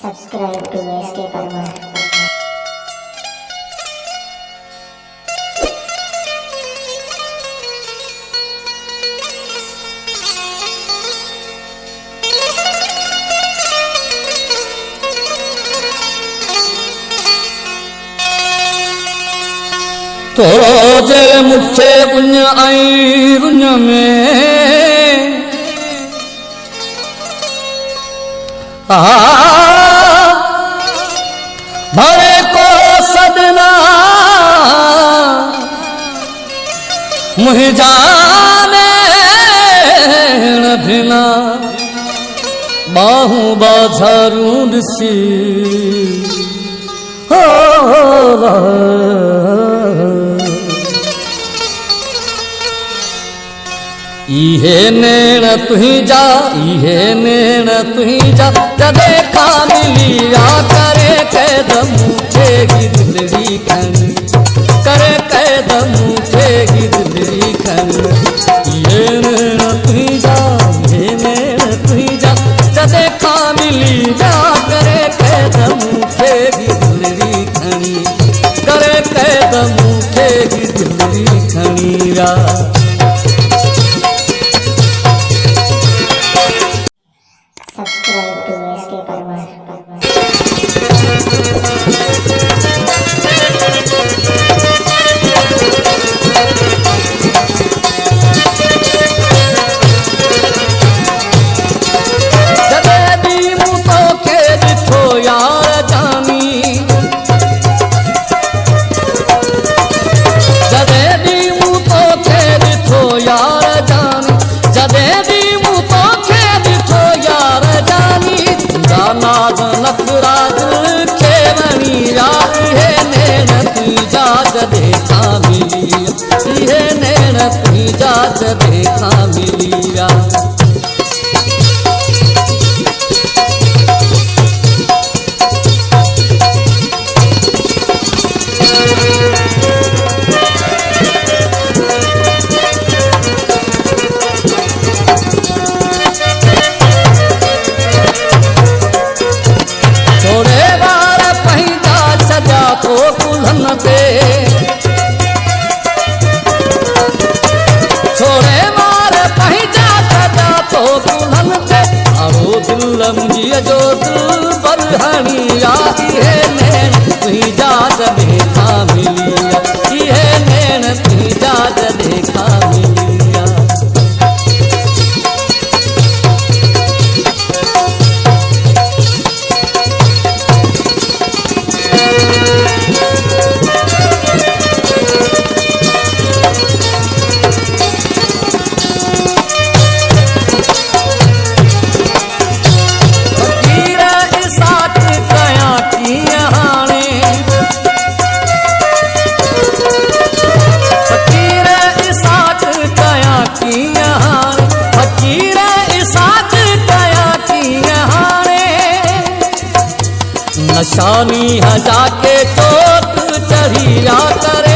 Subscribe to SK Parmar. तो jail मुझे गुंज आई गुंज में भरे को सदना मुझे जाने न भिना बाहू बाझारू सी इहे नेण तुही जा, इहे नेण तुही जा, जदे खा मिलिया करे कैदम उठेगी दिलरी खन, करे कैदम उठेगी दिलरी खन। इहे नेण तुही जा, इहे नेण तुही जा, जदे खा मिलिया करे कैदम उठेगी दिलरी खनी, करे कैदम उठेगी दिलरी खनिया। Subscribe to SK Parmar. देखा मिलिया, ये नैन तुही जात देखा मिलिया। छोड़े बार कहीं जा सजा तो कुल्हन पे, छोड़े मार कहीं जा सजा तो कुल्हन पे, आरो दिल मुझे जो दिल बरहनिया। इहे नैन तुही जात देखा मिलिया, इहे नैन तुही जात देखा मिलिया। नशानी है जाके चोट चढ़िया करे